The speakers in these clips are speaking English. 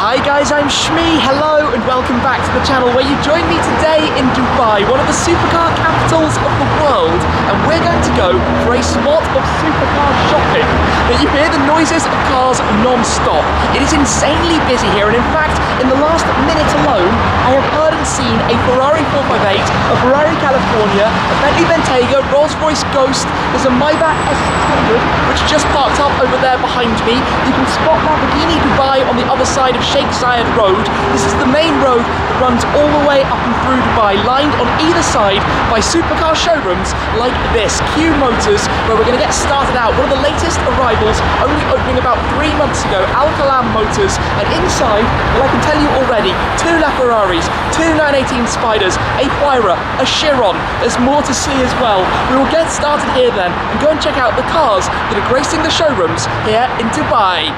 Hi guys, I'm Shmi, hello and welcome back to the channel where you join me today in Dubai, one of the supercar capitals of the world, and we're going to go for a spot of supercar shopping. Now you hear the noises of cars non-stop. It is insanely busy here, and in fact, in the last minute alone, I have heard and seen a Ferrari 458, a Ferrari California, a Bentley Bentayga, Rolls-Royce Ghost, there's a Maybach S600, which just parked up over there behind me. You can spot Lamborghini Dubai on the other side of Sheikh Zayed Road. This is the main road that runs all the way up and through Dubai, lined on either side by supercar showrooms like this, Qalam Motors, where we're going to get started out. One of the latest arrivals, only opening about 3 months ago, Qalam Motors, and inside, well, I can tell you already, 2 LaFerraris, 2 918 Spiders, a Fibre, a Chiron. There's more to see as well. We will get started here then and go and check out the cars that are gracing the showrooms here in Dubai.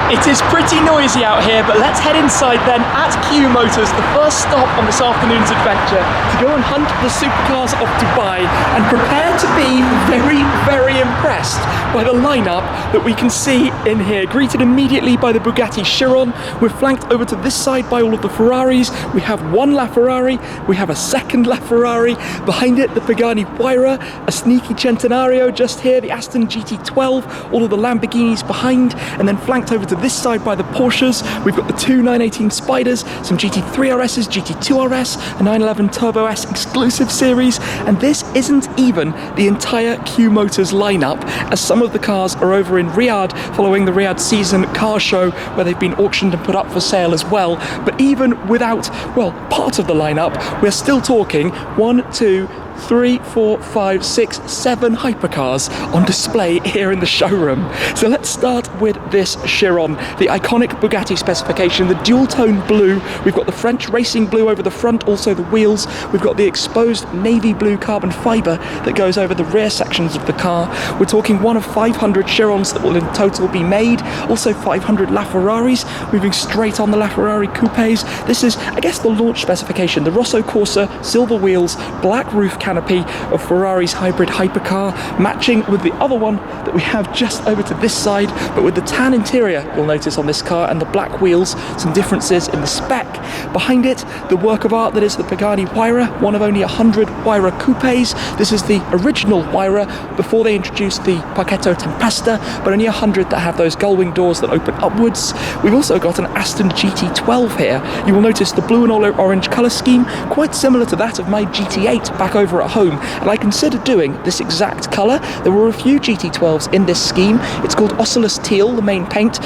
It is pretty noisy out here, but let's head inside then at Qalam Motors, the first stop on this afternoon's adventure, to go and hunt the supercars of Dubai and prepare to be very, very impressed by the lineup that we can see in here. Greeted immediately by the Bugatti Chiron, we're flanked over to this side by all of the Ferraris. We have one LaFerrari, we have a second LaFerrari, behind it the Pagani Veyron, a sneaky Centenario just here, the Aston Gt12, all of the Lamborghinis behind, and then flanked over to this side by the Porsches. We've got the 2 918 Spiders, some GT3 RSs, GT2 RS, a 911 Turbo S exclusive series, and this isn't even the entire Qalam Motors lineup, as some of the cars are over in Riyadh following the Riyadh season car show where they've been auctioned and put up for sale as well. But even without, well, part of the lineup, we're still talking 1, 2, 3, 4, 5, 6, 7 hypercars on display here in the showroom. So let's start with this Chiron, the iconic Bugatti specification, the dual tone blue. We've got the French racing blue over the front, also the wheels. We've got the exposed navy blue carbon fibre that goes over the rear sections of the car. We're talking one of 500 Chirons that will in total be made, also 500 LaFerraris, moving straight on the LaFerrari Coupes. This is, I guess, the launch specification, the Rosso Corsa, silver wheels, black roof canopy of Ferrari's hybrid hypercar, matching with the other one that we have just over to this side, but with the tan interior you'll notice on this car and the black wheels, some differences in the spec. Behind it, the work of art that is the Pagani Veyron, one of only 100 Veyron coupes. This is the original Veyron before they introduced the Pacchetto Tempesta, but only 100 that have those gull-wing doors that open upwards. We've also got an Aston Gt12 here. You will notice the blue and orange colour scheme, quite similar to that of my GT8 back over at home, and I considered doing this exact colour. There were a few GT12s in this scheme. It's called Ocelus Teal, the main paint,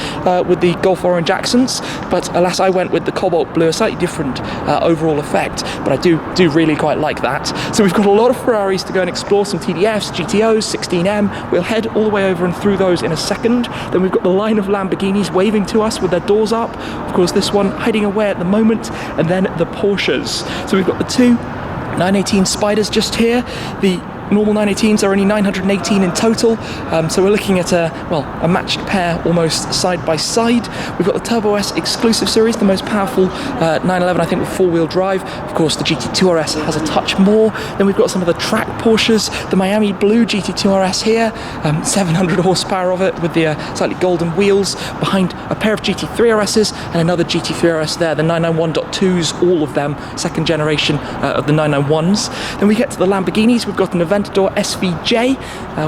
with the Gulf Orange accents, but alas I went with the Cobalt Blue, a slightly different overall effect, but I do really quite like that. So we've got a lot of Ferraris to go and explore, some TDFs, GTOs, 16M. We'll head all the way over and through those in a second. Then we've got the line of Lamborghinis waving to us with their doors up. Of course this one hiding away at the moment, and then the Porsches. So we've got the 2 918 Spiders just here. The normal 918s are only 918 in total, so we're looking at a matched pair almost side by side. We've got the Turbo S exclusive series, the most powerful 911 I think with 4-wheel drive. Of course the GT2 RS has a touch more. Then we've got some of the track Porsches, the Miami Blue GT2 RS here, 700 horsepower of it with the slightly golden wheels, behind a pair of GT3 RSs and another GT3 RS there, the 991.2s, all of them second generation of the 991s. Then we get to the Lamborghinis. We've got an Aventador SVJ,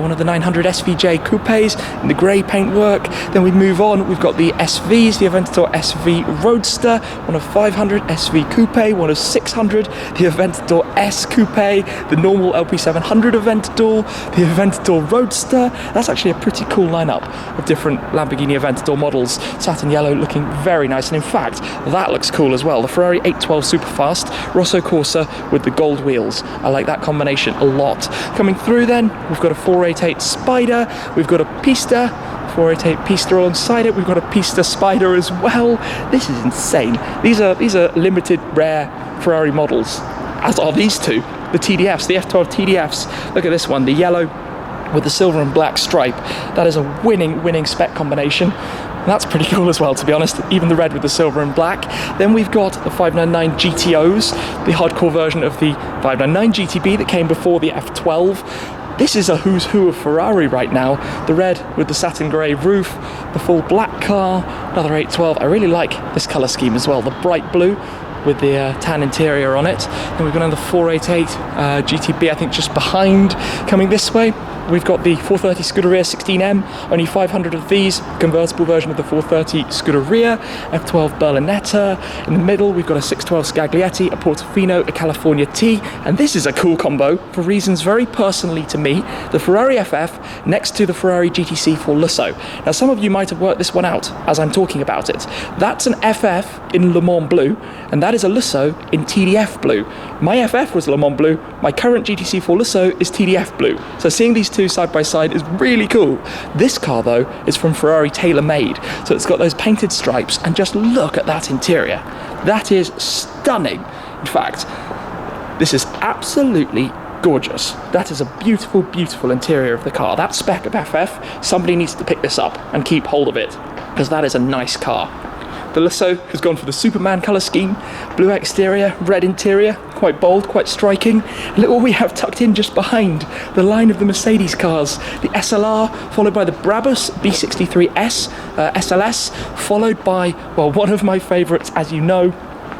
one of the 900 SVJ coupes in the grey paintwork. Then we move on, we've got the SVs, the Aventador Sp Roadster, one of 500 SV coupe, one of 600, the Aventador S coupe, the normal LP700 Aventador, the Aventador Roadster. That's actually a pretty cool lineup of different Lamborghini Aventador models. Satin yellow looking very nice, and in fact that looks cool as well. The Ferrari 812 Superfast, Rosso Corsa with the gold wheels. I like that combination a lot. Coming through then, we've got a 488 Spider, we've got a Pista, 488 Pista alongside it, we've got a Pista Spider as well. This is insane. These are limited rare Ferrari models, as are these two, the TDFs, the F12 TDFs. Look at this one, the yellow with the silver and black stripe. That is a winning spec combination. And that's pretty cool as well, to be honest, even the red with the silver and black. Then we've got the 599 GTOs, the hardcore version of the 599 GTB that came before the F12. This is a who's who of Ferrari right now. The red with the satin grey roof, the full black car, another 812. I really like this colour scheme as well, the bright blue with the tan interior on it. Then we've got another 488 GTB, I think just behind, coming this way. We've got the 430 Scuderia 16M, only 500 of these, convertible version of the 430 Scuderia, F12 Berlinetta. In the middle, we've got a 612 Scaglietti, a Portofino, a California T, and this is a cool combo for reasons very personally to me, the Ferrari Ff next to the Ferrari GTC for Lusso. Now, some of you might have worked this one out as I'm talking about it. That's an FF in Le Mans blue, and that is a Lusso in TDF blue. My FF was Le Mans blue, my current GTC for Lusso is TDF blue. So seeing these two side by side is really cool. This car though is from Ferrari tailor-made, so it's got those painted stripes, and just look at that interior. That is stunning. In fact, this is absolutely gorgeous. That is a beautiful, beautiful interior of the car. That spec of FF, somebody needs to pick this up and keep hold of it, because that is a nice car. The Lusso has gone for the Superman colour scheme, blue exterior, red interior, quite bold, quite striking. Look what we have tucked in just behind, the line of the Mercedes cars, the SLR, followed by the Brabus B63S SLS, followed by, well, one of my favourites, as you know,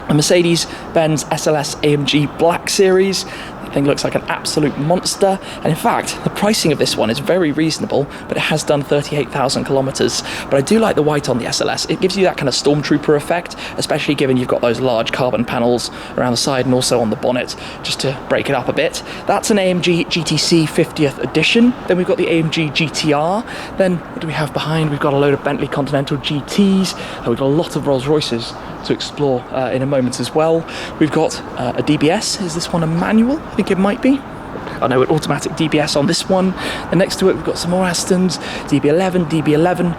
a Mercedes-Benz SLS AMG Black Series. Thing looks like an absolute monster, and in fact the pricing of this one is very reasonable, but it has done 38,000 kilometers. But I do like the white on the SLS. It gives you that kind of stormtrooper effect, especially given you've got those large carbon panels around the side and also on the bonnet, just to break it up a bit. That's an AMG GTC 50th edition. Then we've got the AMG GTR. Then what do we have behind? We've got a load of Bentley Continental GTs, and we've got a lot of Rolls Royces to explore in a moment as well. We've got a DBS. Is this one a manual? I think it might be. I know, an automatic DBS on this one. And next to it we've got some more Astons, DB11,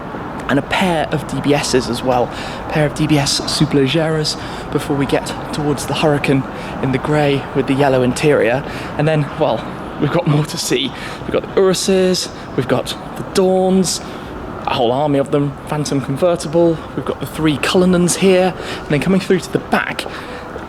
and a pair of DBSs as well. A pair of DBS Superleggers before we get towards the Hurricane in the grey with the yellow interior. And then, well, we've got more to see. We've got the Uruses, we've got the Dawns, a whole army of them, Phantom convertible. We've got the three Cullinans here, and then coming through to the back,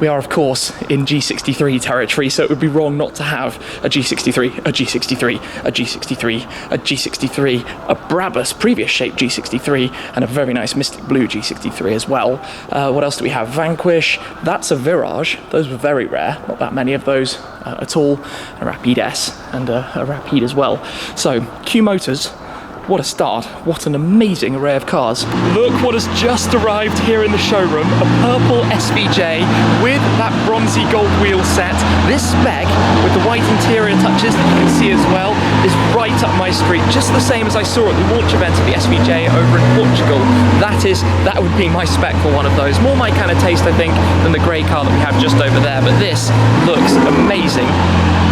we are of course in G63 territory, so it would be wrong not to have a G63, a G63, a G63, a G63, a Brabus previous shape G63, and a very nice Mystic Blue G63 as well. What else do we have? Vanquish, that's a Virage. Those were very rare, not that many of those at all. A Rapide S and a Rapide as well. So Q Motors, what a start, what an amazing array of cars. Look what has just arrived here in the showroom, a purple SVJ with that bronzy gold wheel set. This spec, with the white interior touches that you can see as well, is right up my street, just the same as I saw at the launch event of the SVJ over in Portugal. That would be my spec for one of those. More my kind of taste, I think, than the grey car that we have just over there, but this looks amazing.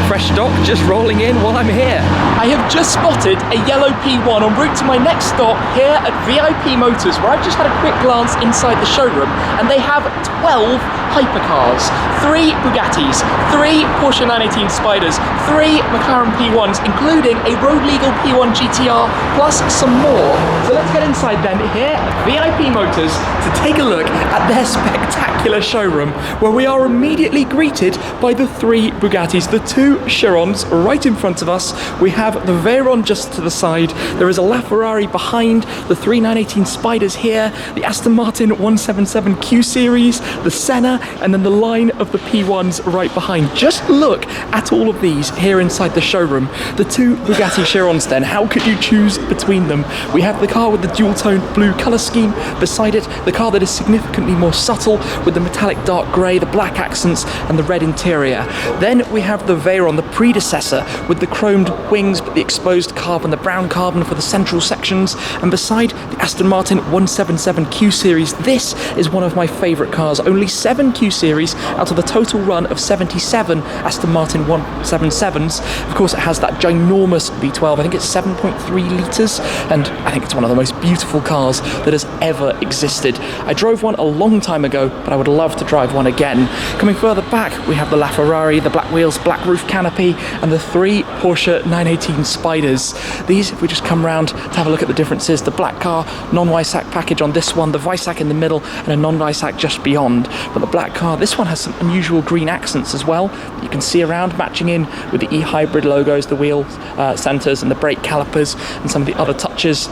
Fresh stock just rolling in while I'm here. I have just spotted a yellow P1 en route to my next stop here at VIP Motors, where I've just had a quick glance inside the showroom, and they have 12 Hypercars, 3 Bugattis, 3 Porsche 918 Spiders, 3 McLaren P1s, including a road legal P1 GTR, plus some more. So let's get inside then here at VIP Motors to take a look at their spectacular showroom, where we are immediately greeted by the 3 Bugattis, the 2 Chirons right in front of us. We have the Veyron just to the side. There is a LaFerrari behind, the 3 918 Spiders here, the Aston Martin 177 Q Series, the Senna, and then the line of the P1s right behind. Just look at all of these here inside the showroom. The 2 Bugatti Chirons then, how could you choose between them? We have the car with the dual-toned blue colour scheme. Beside it, the car that is significantly more subtle with the metallic dark grey, the black accents, and the red interior. Then we have the Veyron, the predecessor, with the chromed wings but the exposed carbon, the brown carbon for the central sections, and beside the Aston Martin 177 Q Series. This is one of my favourite cars. Only 7 Q Series out of the total run of 77 Aston Martin 177s. Of course, it has that ginormous V12. I think it's 7.3 litres, and I think it's one of the most beautiful cars that has ever existed. I drove one a long time ago, but I would love to drive one again. Coming further back, we have the LaFerrari, the black wheels, black roof canopy, and the 3 Porsche 918 Spyders. These, if we just come around to have a look at the differences, the black car, non-Weissach package on this one, the Weissach in the middle, and a non-Weissach just beyond. But the black car, this one has some unusual green accents as well. You can see around, matching in with the e-hybrid logos, the wheel centers and the brake calipers, and some of the other touches.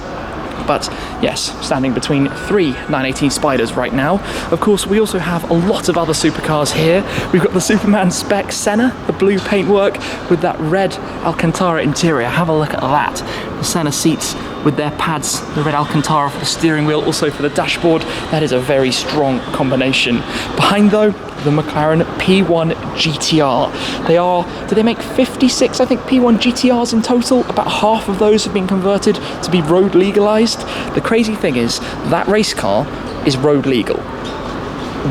But yes, standing between 3 918 Spyders right now. Of course, we also have a lot of other supercars here. We've got the Superman spec Senna, the blue paintwork with that red Alcantara interior. Have a look at that. The Senna seats with their pads, the red Alcantara for the steering wheel, also for the dashboard. That is a very strong combination. Behind though, the McLaren P1 GTR. Did they make 56, I think, P1 GTRs in total? About half of those have been converted to be road legalized. The crazy thing is, that race car is road legal.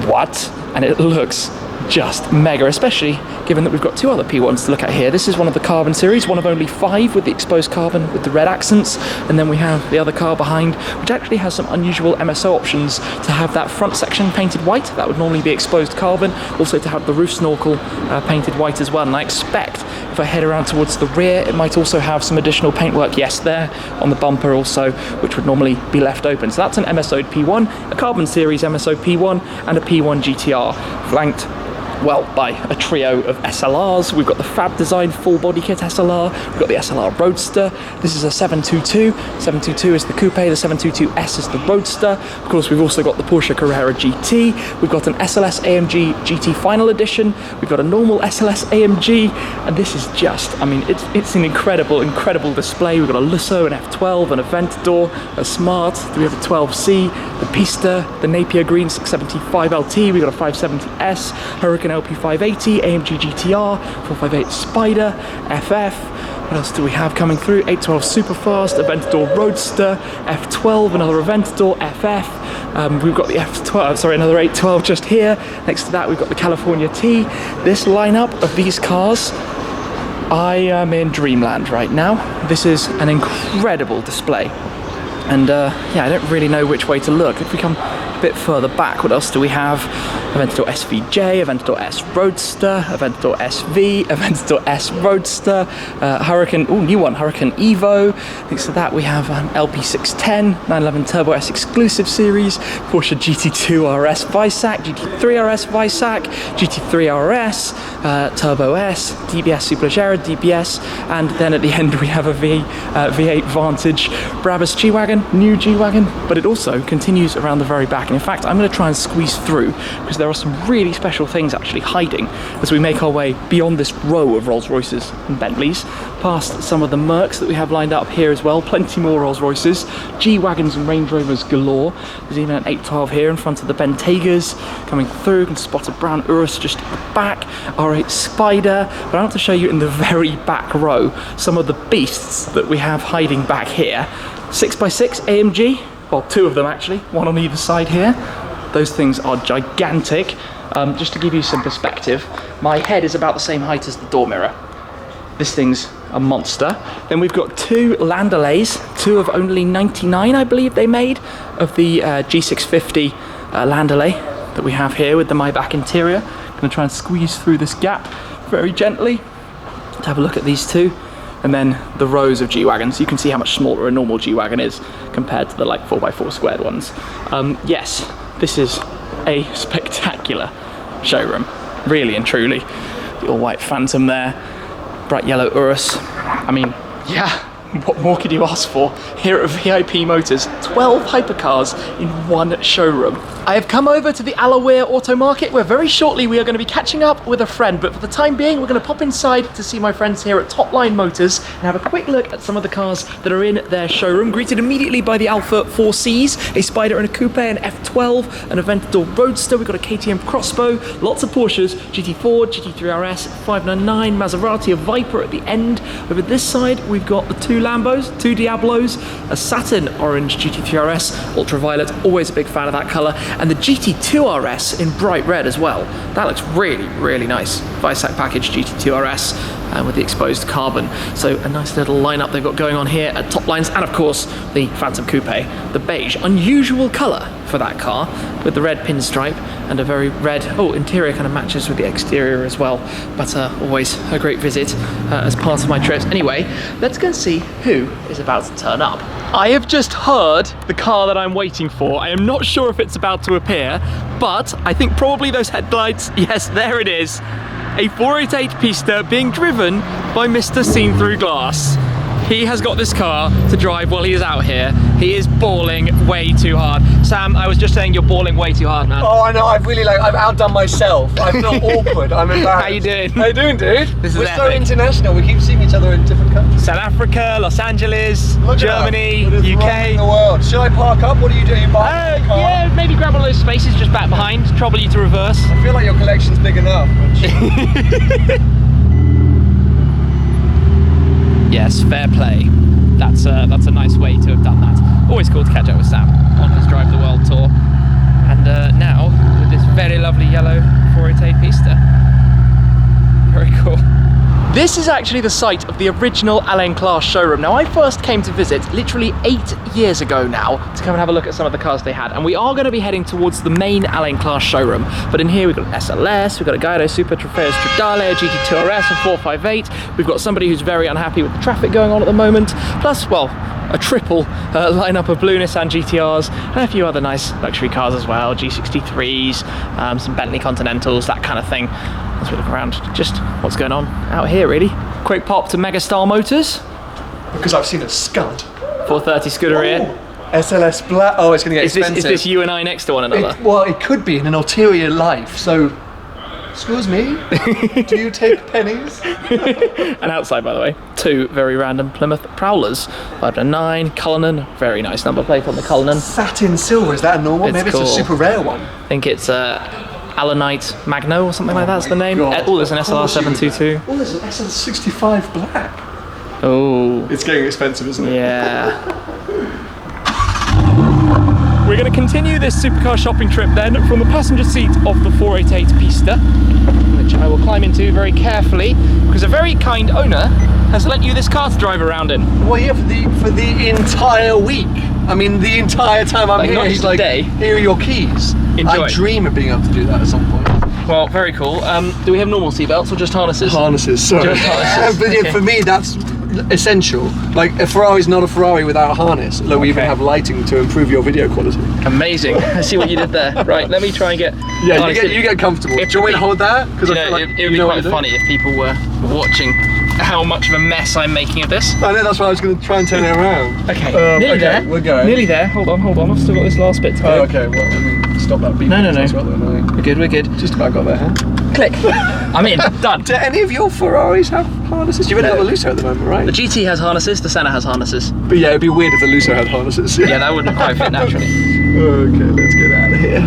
What? And it looks just mega, especially given that we've got 2 other P1s to look at here. This is one of the carbon series, one of only 5 with the exposed carbon with the red accents, and then we have the other car behind, which actually has some unusual MSO options to have that front section painted white. That would normally be exposed carbon, also to have the roof snorkel painted white as well. And I expect if I head around towards the rear, it might also have some additional paintwork, yes, there on the bumper also, which would normally be left open. So that's an MSO'd P1, a carbon series MSO P1, and a P1 GTR, flanked, well, by a trio of SLRs. We've got the Fab Design full body kit SLR, we've got the SLR Roadster, this is a 722, 722 is the Coupe, the 722S is the Roadster. Of course, we've also got the Porsche Carrera GT, we've got an SLS AMG GT Final Edition, we've got a normal SLS AMG, and this is just, I mean, it's an incredible display. We've got a Lusso, an F12, an Aventador, a Smart, we have a 12C, the Pista, the Napier Green 675 LT, we've got a 570S, Hurricane LP580, AMG GTR, 458 Spider, FF. What else do we have coming through? 812 Superfast, Aventador Roadster, F12, another Aventador, FF. We've got the another 812 just here. Next to that, we've got the California T. This lineup of these cars, I am in dreamland right now. This is an incredible display. And yeah, I don't really know which way to look. If we come a bit further back, what else do we have? Aventador SVJ, Aventador S Roadster, Aventador SV, Aventador S Roadster, Hurricane, new one, Hurricane Evo. Next to that we have an LP610, 911 Turbo S Exclusive Series, Porsche GT2 RS Weissach, GT3 RS Weissach, GT3 RS, Turbo S, DBS Superleggera, DBS, and then at the end we have a V8 Vantage Brabus G-Wagon, new G-Wagon, but it also continues around the very back. And in fact, I'm going to try and squeeze through, because there are some really special things actually hiding as we make our way beyond this row of Rolls-Royces and Bentleys, past some of the Mercs that we have lined up here as well, plenty more Rolls-Royces, G-Wagons and Range Rovers galore. There's even an 812 here in front of the Bentegas coming through. You can spot a brown Urus just at the back, R8 Spider, but I want to show you in the very back row some of the beasts that we have hiding back here. 6x6 AMG, well, 2 of them actually, one on either side here. Those things are gigantic. Just to give you some perspective, my head is about the same height as the door mirror. This thing's a monster. Then we've got 2 Landaules, 2 of only 99, I believe they made, of the G650 Landaulet that we have here with the Maybach interior. I'm gonna try and squeeze through this gap very gently to have a look at these 2. And then the rows of G-Wagons. You can see how much smaller a normal G-Wagon is compared to the like 4x4 squared ones. Yes, this is a spectacular showroom, really and truly. The all-white Phantom there, bright yellow Urus. I mean, yeah, what more could you ask for here at VIP Motors? 12 hypercars in one showroom. I have come over to the Alawir Auto Market, where very shortly we are going to be catching up with a friend, but for the time being we're going to pop inside to see my friends here at Topline Motors and have a quick look at some of the cars that are in their showroom, greeted immediately by the Alfa 4Cs, a Spider and a Coupe, an F12, an Aventador Roadster, we've got a KTM Crossbow, lots of Porsches, GT4, GT3 RS, 599, Maserati, a Viper at the end. Over this side we've got the 2 Lambos, 2 Diablos, a Saturn Orange GT3 RS, ultraviolet, always a big fan of that colour, and the GT2 RS in bright red as well. That looks really, really nice. Weissach package GT2 RS. with the exposed carbon. So a nice little lineup they've got going on here at top lines, and of course the Phantom Coupe, the beige, unusual colour for that car, with the red pinstripe and a very red, interior kind of matches with the exterior as well, but always a great visit as part of my trips. Anyway, let's go and see who is about to turn up. I have just heard the car that I'm waiting for. I am not sure if it's about to appear, but I think probably those headlights, yes, there it is. A 488 Pista being driven by Mr. Seen Through Glass. He has got this car to drive while he is out here. He is balling way too hard. Sam, I was just saying you're balling way too hard, man. Oh, I know. I've outdone myself. I feel awkward. I'm embarrassed. How you doing? How you doing, dude? We're so international. We keep seeing each other in different countries. South Africa, Los Angeles, Germany, UK. The world. Should I park up? What are you doing? You buying a car? Yeah, maybe grab one of those spaces just back behind. Trouble you to reverse. I feel like your collection's big enough. Yes, fair play. That's a nice way to have done that. Always cool to catch up with Sam on his Drive the World tour. And now, with this very lovely yellow 488 Pista. Very cool. This is actually the site of the original Ain Class showroom. Now, I first came to visit literally 8 years ago now to come and have a look at some of the cars they had, and we are going to be heading towards the main Ain Class showroom. But in here we've got an SLS, we've got a Gallardo Super Trofeo Stradale, a GT2 RS, a 458. We've got somebody who's very unhappy with the traffic going on at the moment, plus, well, a triple lineup of blue Nissan GTRs and a few other nice luxury cars as well, G63s, some Bentley Continentals, that kind of thing. As we look around, just what's going on out here, really. Quick pop to Megastar Motors. Because I've seen a scud. 430 Scuderia. SLS black. Oh, it's going to get expensive. Is this you and I next to one another? Well, it could be in an ulterior life, so... Excuse me? Do you take pennies? And outside, by the way, two very random Plymouth Prowlers. 509, Cullinan, very nice number plate on the Cullinan. Satin silver, is that a normal? Maybe cool. It's a super rare one. I think it's Allanite Magno or something like that's the name. God, there's an SLR 722. Oh, there's an SL65 black. Oh. It's getting expensive, isn't it? Yeah. We're going to continue this supercar shopping trip then from the passenger seat of the 488 Pista, which I will climb into very carefully because a very kind owner has lent you this car to drive around in. Well, yeah, for the entire week. I mean, the entire time I'm here, he's like, here are your keys. Enjoy. I dream of being able to do that at some point. Well, very cool. Do we have normal seatbelts or just harnesses? Harnesses, sorry. Just harnesses. But yeah, for me, that's essential. Like, a Ferrari's not a Ferrari without a harness. Like, we even have lighting to improve your video quality. Amazing. I see what you did there. Right, let me try and get... Yeah, you get comfortable. Do you want me to hold that? Because it would be quite funny if people were watching how much of a mess I'm making of this. I know, that's why I was going to try and turn it around. Okay, nearly there. We're going. Nearly there. Hold on. I've still got this last bit to go. Oh, okay. Well, I mean, stop that beep. No. We're good. Just about got there, huh? Click. I'm in. Done. Do any of your Ferraris have harnesses? You've only got the Lusso at the moment, right? The GT has harnesses, the Senna has harnesses. But yeah, it'd be weird if the Lusso had harnesses. Yeah, that wouldn't quite fit naturally. Okay, let's get out of here.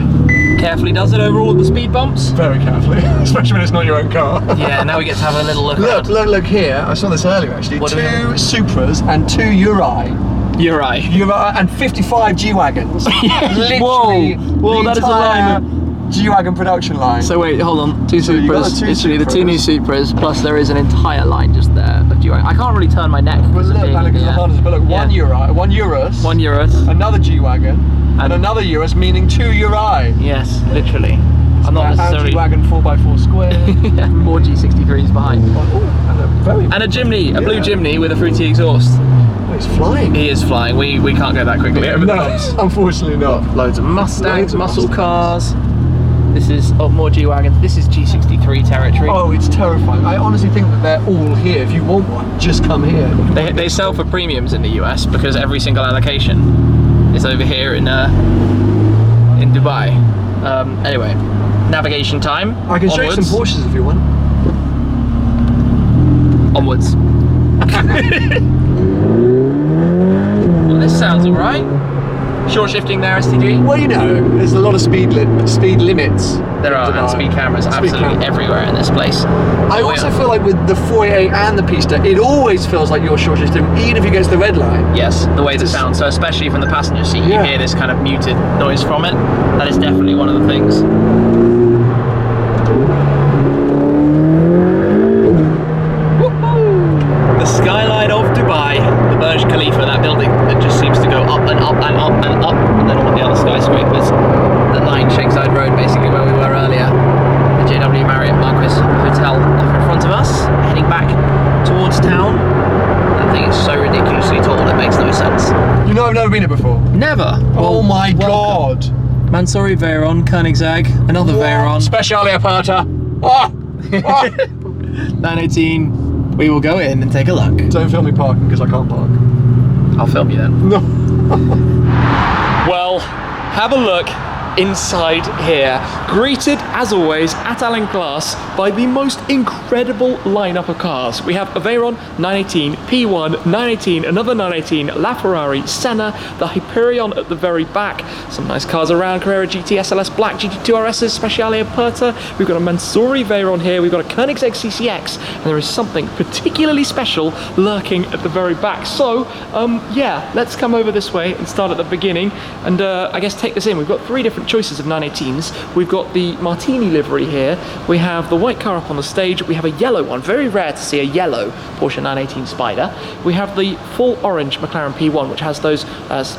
Carefully does it over all the speed bumps. Very carefully, especially when it's not your own car. Yeah, now we get to have a little look around. Look here. I saw this earlier actually. Two Supras and two Uri and 55 G-Wagons. Literally, whoa, that is a line. G-Wagon production line. So wait, hold on. Two So Supras. Literally the two new Supras, plus there is an entire line just there of G-Wagon. I can't really turn my neck. Well, look, one Uri, one Urus. One Urus. Another G-Wagon. And another Urus, meaning two Uri. Yes, literally. I'm not necessarily... G-Wagon 4x4 square. More G63s behind. And a Jimny, a blue Jimny with a fruity exhaust. Oh, he's flying. He is flying. We can't go that quickly over the bumps. Unfortunately not. Loads of Mustangs, muscle cars. This is more G-Wagons. This is G63 territory. Oh, it's terrifying. I honestly think that they're all here. If you want one, just come here. They sell for premiums in the US because every single allocation is over here in Dubai. Anyway, navigation time. I can show you some Porsches if you want. Onwards. Well, this sounds alright. Short shifting there, STG? Well, you know, there's a lot of speed limits. There are, and speed cameras absolutely everywhere in this place. I also feel like with the 488 and the Pista, it always feels like you're short shifting, even if you get to the red line. Yes, the way it sounds. So especially from the passenger seat, you hear this kind of muted noise from it. That is definitely one of the things. been here before? Never. Oh my god. Mansory Veyron, Koenigsegg, another Veyron. Speciale Aperta. Oh. 918. We will go in and take a look. Don't film me parking because I can't park. I'll film you then. No. Well, have a look inside here. Greeted, as always, at Ain Class by the most incredible lineup of cars. We have a Veyron 918, P1, 918, another 918, LaFerrari, Senna, the Hyperion at the very back. Some nice cars around, Carrera GT SLS Black, GT2 RS, Speciale Aperta. We've got a Mansory Veyron here, we've got a Koenigsegg CCX, and there is something particularly special lurking at the very back. So, yeah, let's come over this way and start at the beginning, and I guess take this in. We've got three different choices of 918s. We've got the Martini livery here, we have the white car up on the stage, we have a yellow one, very rare to see a yellow Porsche 918 Spider. We have the full orange McLaren P1, which has those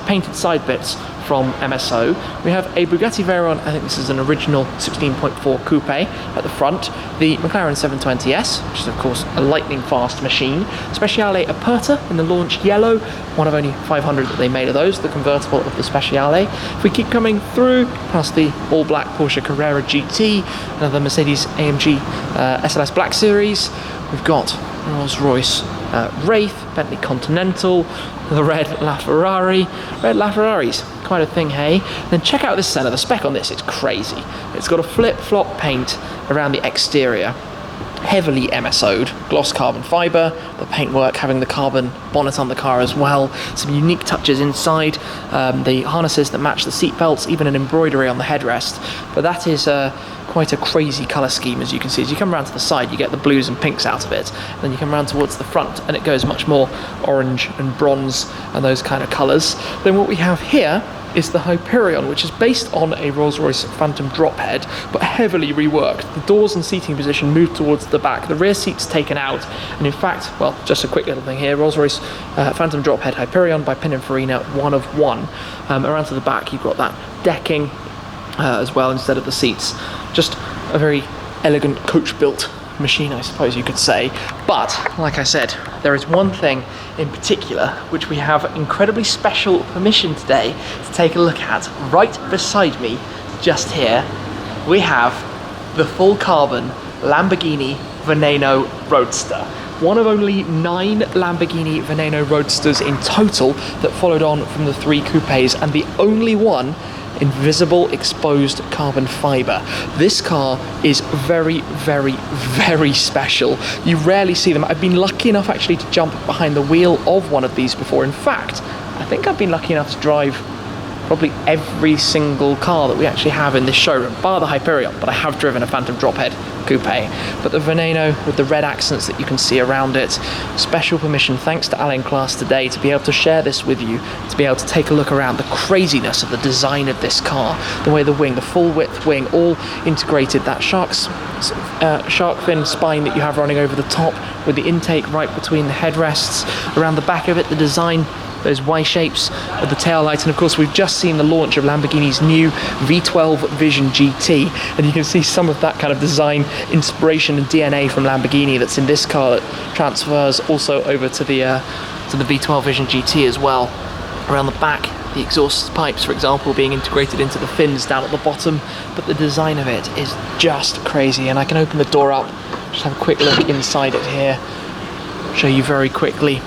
painted side bits from MSO. We have a Bugatti Veyron, I think this is an original 16.4 coupe at the front, the McLaren 720S, which is of course a lightning fast machine, Speciale Aperta in the launch yellow, one of only 500 that they made of those, the convertible of the Speciale. If we keep coming through, past the all black Porsche Carrera GT, another Mercedes-AMG SLS Black Series, we've got Rolls-Royce Wraith, Bentley Continental, the red LaFerrari, red LaFerraris, quite a thing, hey? Then check out this Senna, the spec on this, it's crazy. It's got a flip-flop paint around the exterior, heavily MSO'd, gloss carbon fibre, the paintwork having the carbon bonnet on the car as well, some unique touches inside, the harnesses that match the seat belts, even an embroidery on the headrest, but that is quite a crazy colour scheme, as you can see. As you come around to the side, you get the blues and pinks out of it, then you come around towards the front and it goes much more orange and bronze and those kind of colours. Then what we have here is the Hyperion, which is based on a Rolls-Royce Phantom drop head, but heavily reworked. The doors and seating position moved towards the back, the rear seats taken out, and in fact, well, just a quick little thing here, Rolls-Royce Phantom drop head Hyperion by Pininfarina, 1 of 1. Around to the back, you've got that decking as well instead of the seats. Just a very elegant coach-built machine, I suppose you could say. But, like I said, there is one thing in particular which we have incredibly special permission today to take a look at. Right beside me, just here, we have the full carbon Lamborghini Veneno Roadster. One of only 9 Lamborghini Veneno Roadsters in total that followed on from the 3 coupes, and the only one in visible exposed carbon fibre. This car is very, very, very special. You rarely see them. I've been lucky enough actually to jump behind the wheel of one of these before. In fact, I think I've been lucky enough to drive probably every single car that we actually have in this showroom, bar the Hyperion, but I have driven a Phantom Drophead Coupe. But the Veneno with the red accents that you can see around it, special permission thanks to Ain Class today to be able to share this with you, to be able to take a look around the craziness of the design of this car, the way the wing, the full width wing, all integrated, that shark fin spine that you have running over the top with the intake right between the headrests, around the back of it, the design, those Y-shapes of the taillight, and of course we've just seen the launch of Lamborghini's new V12 Vision GT, and you can see some of that kind of design inspiration and DNA from Lamborghini that's in this car that transfers also over to the V12 Vision GT as well. Around the back, the exhaust pipes, for example, being integrated into the fins down at the bottom, but the design of it is just crazy. And I can open the door up, just have a quick look inside it here, show you very quickly.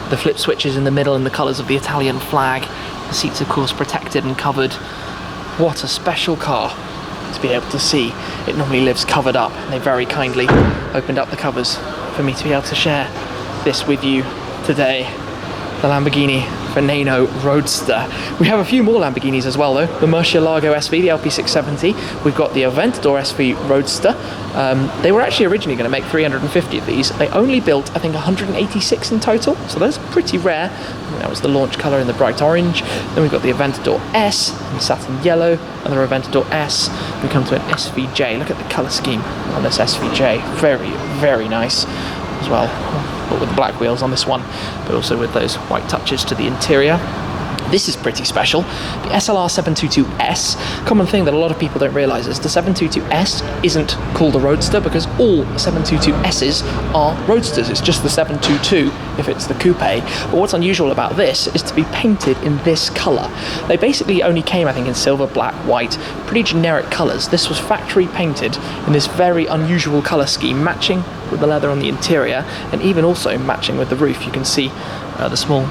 The flip switches in the middle in the colours of the Italian flag. The seats, of course, protected and covered. What a special car to be able to see. It normally lives covered up, and they very kindly opened up the covers for me to be able to share this with you today. The Lamborghini Veneno Roadster. We have a few more Lamborghinis as well though. The Murcielago SV, the LP670. We've got the Aventador Sp Roadster. They were actually originally going to make 350 of these. They only built, I think, 186 in total, so those are pretty rare. That was the launch colour in the bright orange. Then we've got the Aventador S in satin yellow, another Aventador S. We come to an SVJ. Look at the colour scheme on this SVJ. Very, very nice as well. But with the black wheels on this one, but also with those white touches to the interior. This is pretty special. The SLR 722S, common thing that a lot of people don't realise is the 722S isn't called a Roadster because all 722Ss are Roadsters. It's just the 722 if it's the coupe. But what's unusual about this is to be painted in this colour. They basically only came, I think, in silver, black, white, pretty generic colours. This was factory painted in this very unusual colour scheme, matching with the leather on the interior, and even also matching with the roof. You can see the small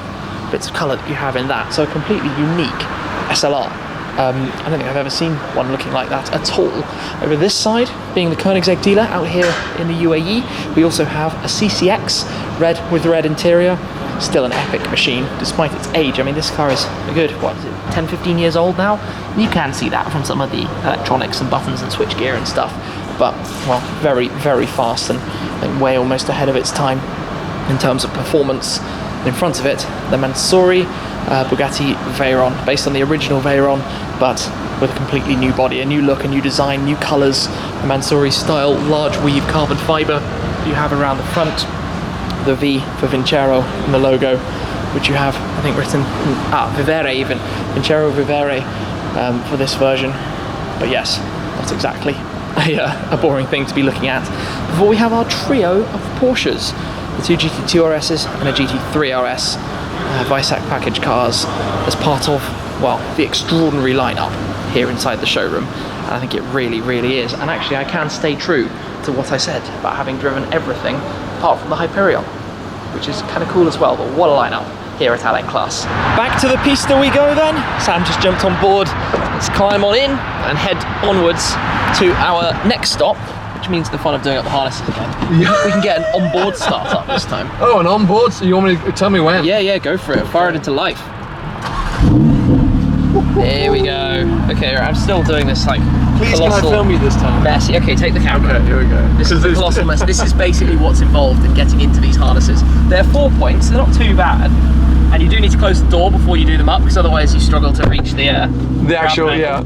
bits of colour that you have in that. So a completely unique SLR. I don't think I've ever seen one looking like that at all. Over this side, being the Koenigsegg dealer out here in the UAE, we also have a CCX, red with red interior. Still an epic machine, despite its age. I mean, this car is a good, what is it, 10, 15 years old now? You can see that from some of the electronics and buttons and switchgear and stuff. But, well, very, very fast, and I think way almost ahead of its time in terms of performance. In front of it, the Mansouri Bugatti Veyron, based on the original Veyron, but with a completely new body, a new look, a new design, new colours. The Mansouri style large weave carbon fibre you have around the front, the V for Vincero in the logo, which you have, I think, written Vivere even, Vincero Vivere for this version. But yes, not exactly a boring thing to be looking at. Before we have our trio of Porsches, the two GT2 RSs and a GT3 RS, Weissach package cars, as part of, well, the extraordinary lineup here inside the showroom. And I think it really, really is. And actually, I can stay true to what I said about having driven everything apart from the Hyperion, which is kind of cool as well. But what a lineup here at Ain Class. Back to the Pista we go then. Sam just jumped on board. Let's climb on in and head onwards to our next stop, which means the fun of doing up the harnesses again. Yeah. We can get an onboard startup this time. Oh, an onboard? So you want me to tell me when? Yeah, go for it. Fire it into life. There we go. Okay, I'm still doing this like Please, can I film you this time? Messy. Okay, take the camera. Okay, here we go. This is the colossal mess. This is basically what's involved in getting into these harnesses. They're 4 points, they're not too bad. And you do need to close the door before you do them up, because otherwise you struggle to reach the actual, yeah.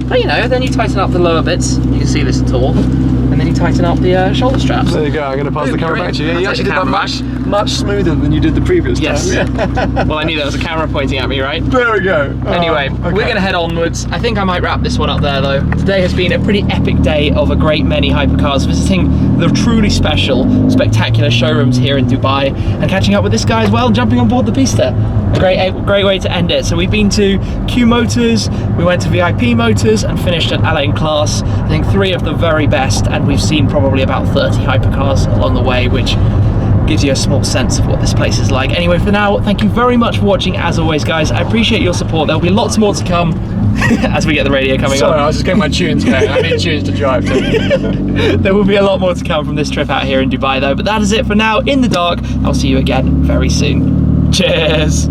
But you know, then you tighten up the lower bits. You can see this at all. And then you tighten up the shoulder straps. There you go. I'm going to pass the camera back to you. You actually did that much smoother than you did the previous time. Yes. Well, I knew there was a camera pointing at me, right? There we go. Anyway, okay. We're going to head onwards. I think I might wrap this one up there, though. Today has been a pretty epic day of a great many hypercars, visiting the truly special, spectacular showrooms here in Dubai, and catching up with this guy as well, jumping on board the Pista. A great way to end it. So we've been to Q Motors, we went to VIP Motors, and finished at Ain Class. I think 3 of the very best, and we've seen probably about 30 hypercars along the way, which gives you a small sense of what this place is like. Anyway, for now, thank you very much for watching. As always, guys, I appreciate your support. There'll be lots more to come as we get the radio coming on. Sorry, I was just getting my tunes going. I need tunes to drive to. There will be a lot more to come from this trip out here in Dubai, though. But that is it for now. In the dark, I'll see you again very soon. Cheers.